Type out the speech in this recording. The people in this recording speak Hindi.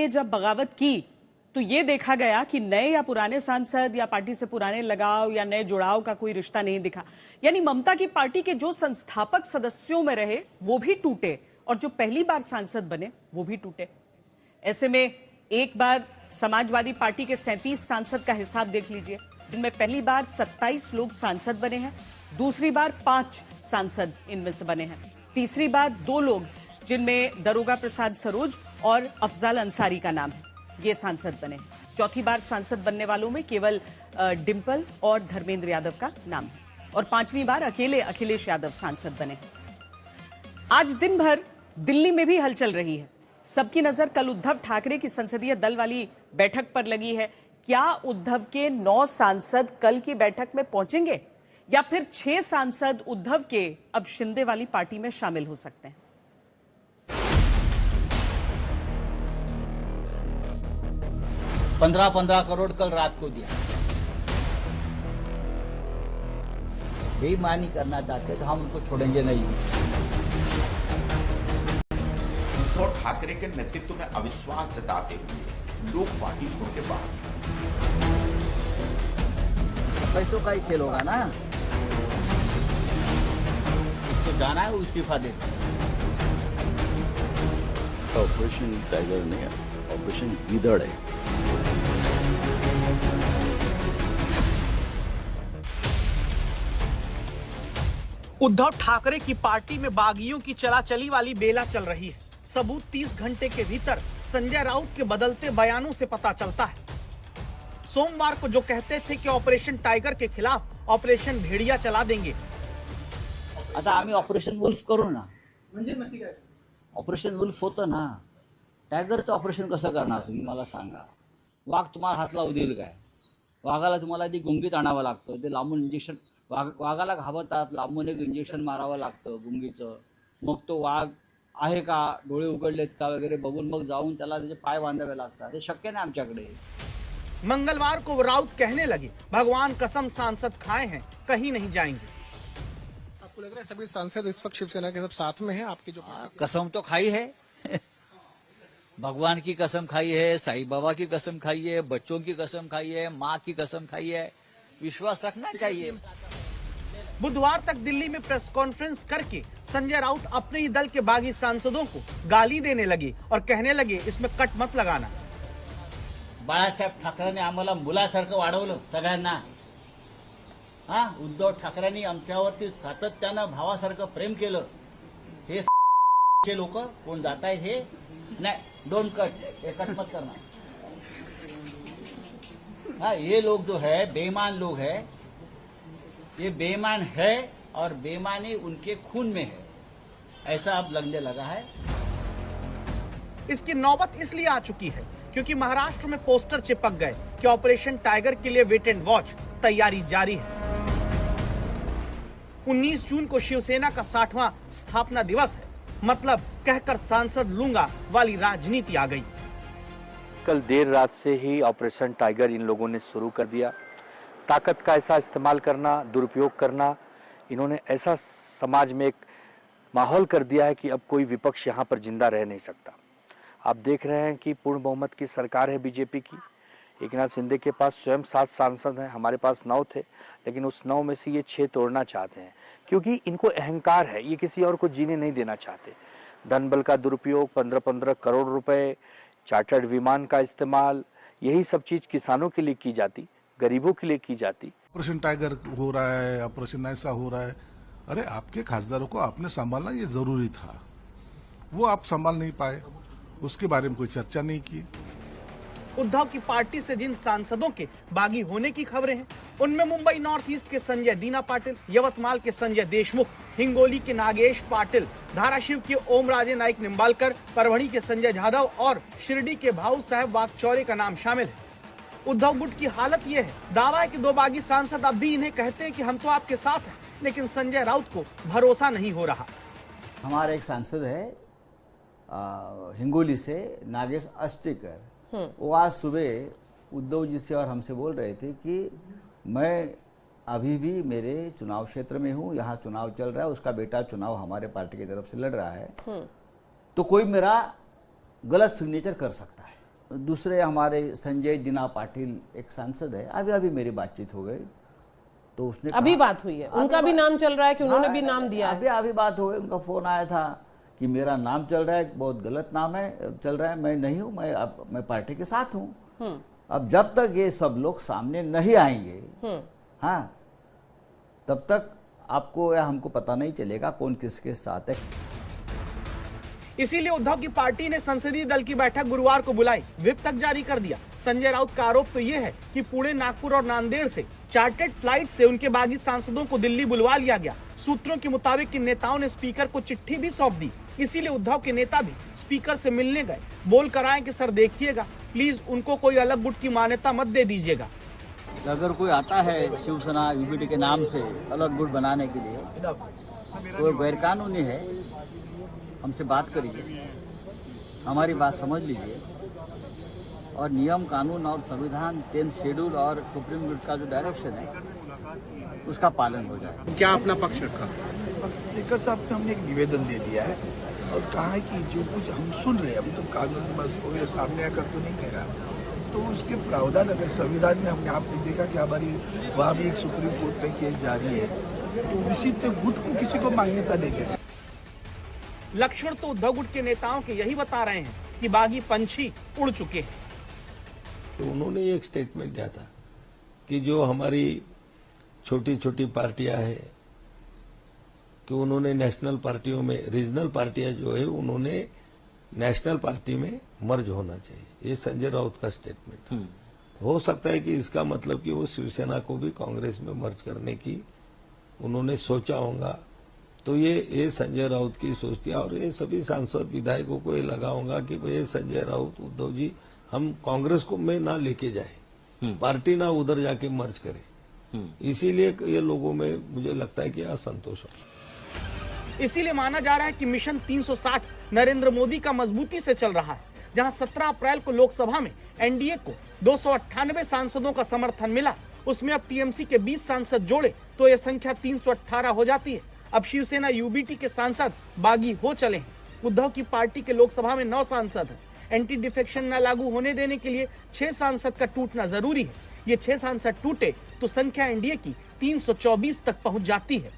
जब बगावत की तो ये देखा गया कि नए या पुराने सांसद या पार्टी से पुराने लगाव या नए जुड़ाव का कोई रिश्ता नहीं दिखा। यानी ममता की पार्टी के जो संस्थापक सदस्यों में रहे वो भी टूटे और जो पहली बार सांसद बने वो भी टूटे। ऐसे में एक बार समाजवादी पार्टी के 37 सांसद का हिसाब देख लीजिए, जिनमें पहली बार 27 लोग सांसद बने हैं, दूसरी बार 5 सांसद इनमें से बने हैं, तीसरी बार 2 लोग जिनमें दरोगा प्रसाद सरोज और अफजल अंसारी का नाम है, ये सांसद बने हैं। चौथी बार सांसद बनने वालों में केवल डिंपल और धर्मेंद्र यादव का नाम है और 5वीं बार अकेले अखिलेश यादव सांसद बने हैं। आज दिन भर दिल्ली में भी हलचल रही है। सबकी नजर कल उद्धव ठाकरे की संसदीय दल वाली बैठक पर लगी है। क्या उद्धव के 9 सांसद कल की बैठक में पहुंचेंगे या फिर 6 सांसद उद्धव के अब शिंदे वाली पार्टी में शामिल हो सकते हैं? 15-15 करोड़ कल रात को दिया। बेईमानी करना चाहते तो हम उनको छोड़ेंगे नहीं। उद्धव ठाकरे के नेतृत्व में अविश्वास जताते हुए लोग पार्टी छोड़ के बाहर। पैसों का ही खेल होगा ना, उसको जाना है वो इस्तीफा दे। ऑपरेशन टाइगर नहीं है, ऑपरेशन गीदड़ है। उद्धव ठाकरे की पार्टी में बागियों की चलाचली वाली बेला चल रही है। सबूत 30 घंटे के भीतर संजय राउत के बदलते बयानों से पता चलता है। सोमवार को जो कहते थे कि ऑपरेशन टाइगर के खिलाफ ऑपरेशन भेड़िया चला देंगे, आता आम्ही ऑपरेशन वुल्फ करू ना। ऑपरेशन वुल्फ होतं ना, टायगरचं ऑपरेशन कसं करणार तुम्ही मला सांगा? वाघ तुम्हाला हात लावू देईल काय? वाघाला तुम्हाला ती गुंगीत आणावं लागतं, ते लांबून इंजेक्शन, वाघाला घाबरतात, लांबून एक इंजेक्शन मारावं लागतं गुंगीचं, मग तो वाघ आहे का, डोळे उघडलेत का वगैरे बघून मग जाऊन त्याला त्याचे पाय बांधावे लागतात। हे शक्य नाही आमच्याकडे। मंगलवार को राउत कहने लगे, भगवान कसम सांसद खाए हैं, कहीं नहीं जाएंगे। आपको लग रहा है सभी सांसद इस वक्त शिवसेना के सब साथ में हैं? आपकी जो कसम तो खाई है भगवान की कसम खाई है, साईं बाबा की कसम खाई है, बच्चों की कसम खाई है, माँ की कसम खाई है। विश्वास रखना चाहिए। बुधवार तक दिल्ली में प्रेस कॉन्फ्रेंस करके संजय राउत अपने ही दल के बागी सांसदों को गाली देने लगे और कहने लगे इसमें कट मत लगाना। बाळासाहेब ठाकरेंनी आम्हाला मुलासारखं वाढवलं सगळ्यांना। हा, उद्धव ठाकरेंनी आमच्यावरती सातत्यानं भावासारखं प्रेम केलं। हे लोक कोण जात आहेत हे नाही, डोंट कट, हे कट मत करना। हाँ, ये लोग जो है बेईमान लोग है, ये बेईमान है और बेईमानी उनके खून में है, ऐसा अब लगने लगा है। इसकी नौबत इसलिए आ चुकी है क्योंकि महाराष्ट्र में पोस्टर चिपक गए कि ऑपरेशन टाइगर के लिए वेट एंड वॉच, तैयारी जारी है। 19 जून को शिवसेना का 60वां स्थापना दिवस है, मतलब कहकर सांसद लूंगा वाली राजनीति आ गई। कल देर रात से ही ऑपरेशन टाइगर इन लोगों ने शुरू कर दिया। ताकत का ऐसा इस्तेमाल करना, दुरुपयोग करना, इन्होंने ऐसा समाज में एक माहौल कर दिया है कि अब कोई विपक्ष यहाँ पर जिंदा रह नहीं सकता। आप देख रहे हैं कि पूर्ण बहुमत की सरकार है बीजेपी की। एकनाथ शिंदे के पास स्वयं 7 सांसद हैं, हमारे पास 9 थे, लेकिन उस 9 में से ये 6 तोड़ना चाहते हैं क्योंकि इनको अहंकार है, ये किसी और को जीने नहीं देना चाहते। धन बल का दुरुपयोग, 15-15 करोड़ रुपए, चार्टर्ड विमान का इस्तेमाल, यही सब चीज किसानों के लिए की जाती, गरीबों के लिए की जाती। ऑपरेशन टाइगर हो रहा है, ऑपरेशन ऐसा हो रहा है। अरे आपके खासदारों को आपने संभालना ये जरूरी था, वो आप संभाल नहीं पाए, उसके बारे में कोई चर्चा नहीं की। उद्धव की पार्टी से जिन सांसदों के बागी होने की खबरें हैं, उनमें मुंबई नॉर्थ ईस्ट के संजय दीना पाटिल, यवतमाल के संजय देशमुख, हिंगोली के नागेश पाटिल, धाराशिव के ओम राजे नाइक निम्बालकर, परभणी के संजय जाधव और शिरडी के भाऊ साहब वागचौरे का नाम शामिल है। उद्धव गुट की हालत यह है, दावा है कि 2 बागी सांसद अब भी इन्हें कहते हैं कि हम तो आपके साथ हैं, लेकिन संजय राउत को भरोसा नहीं हो रहा। हमारा एक सांसद है हिंगोली से, नागेश अस्टिकर, वो आज सुबह उद्धव जी से और हमसे बोल रहे थे कि मैं अभी भी मेरे चुनाव क्षेत्र में हूँ, यहाँ चुनाव चल रहा है, उसका बेटा चुनाव हमारे पार्टी की तरफ से लड़ रहा है, तो कोई मेरा गलत सिग्नेचर कर सकता है। दूसरे हमारे संजय दीना पाटिल एक सांसद है, अभी अभी मेरी बातचीत हो गई, तो उसने अभी बात हुई है, उनका भी नाम चल रहा है कि उन्होंने भी नाम दिया है। अभी बात हो गई, उनका फोन आया था कि मेरा नाम चल रहा है, बहुत गलत नाम है, चल रहा है, मैं नहीं हूँ, मैं पार्टी के साथ हूँ। अब जब तक ये सब लोग सामने नहीं आएंगे, हाँ, तब तक आपको या हमको पता नहीं चलेगा कौन किसके साथ है। इसीलिए उद्धव की पार्टी ने संसदीय दल की बैठक गुरुवार को बुलाई, व्हिप तक जारी कर दिया। संजय राउत का आरोप तो ये है कि पुणे, नागपुर और नांदेड़ से चार्टर्ड फ्लाइट से उनके बागी सांसदों को दिल्ली बुलवा लिया गया। सूत्रों के मुताबिक इन नेताओं ने स्पीकर को चिट्ठी भी सौंप दी, इसीलिए उद्धव के नेता भी स्पीकर से मिलने गए, बोल कर आए कि सर देखिएगा, प्लीज उनको कोई अलग गुट की मान्यता मत दे दीजिएगा। अगर कोई आता है शिवसेना यूबीटी के नाम से अलग गुट बनाने के लिए, तो गैरकानूनी है, हमसे बात करिए, हमारी बात समझ लीजिए, और नियम कानून और संविधान 10th शेड्यूल और सुप्रीम कोर्ट का जो डायरेक्शन है उसका पालन हो जाए। क्या अपना पक्ष रखा? स्पीकर साहब ने हमने एक निवेदन दे दिया है और कहा है कि जो कुछ हम सुन रहे हैं, अभी तो कानून सामने आकर तो नहीं कह रहा, तो उसके प्रावधान अगर संविधान में हमने आपने देखा कि हमारी वहाँ भी एक सुप्रीम कोर्ट में केस जारी है, तो उसी पे गुट को किसी को मान्यता देंगे। लक्षण तो उद्धव गुट के नेताओं के यही बता रहे हैं कि बागी पंछी उड़ चुके हैं। तो उन्होंने एक स्टेटमेंट दिया था कि जो हमारी छोटी छोटी पार्टियां हैं कि उन्होंने नेशनल पार्टियों में, रीजनल पार्टियां जो है उन्होंने नेशनल पार्टी में मर्ज होना चाहिए। ये संजय राउत का स्टेटमेंट हो सकता है कि इसका मतलब कि वो शिवसेना को भी कांग्रेस में मर्ज करने की उन्होंने सोचा होगा। तो ये संजय राउत की सोच थी और ये सभी सांसद विधायकों को ये लगा होगा कि भाई संजय राउत, उद्धव जी, हम कांग्रेस को में ना लेके जाए, पार्टी ना उधर जाके मर्ज करे, इसीलिए ये लोगों में मुझे लगता है कि असंतोष हो। इसीलिए माना जा रहा है कि मिशन 360 नरेंद्र मोदी का मजबूती से चल रहा है। जहां 17 अप्रैल को लोकसभा में एनडीए को 298 सांसदों का समर्थन मिला, उसमें अब टीएमसी के 20 सांसद जोड़े तो यह संख्या 318 हो जाती है। अब शिवसेना यूबीटी के सांसद बागी हो चले हैं। उद्धव की पार्टी के लोकसभा में 9 सांसद हैं। एंटी डिफेक्शन न लागू होने देने के लिए 6 सांसद का टूटना जरूरी है। ये 6 सांसद टूटे तो संख्या एनडीए की 324 तक पहुंच जाती है।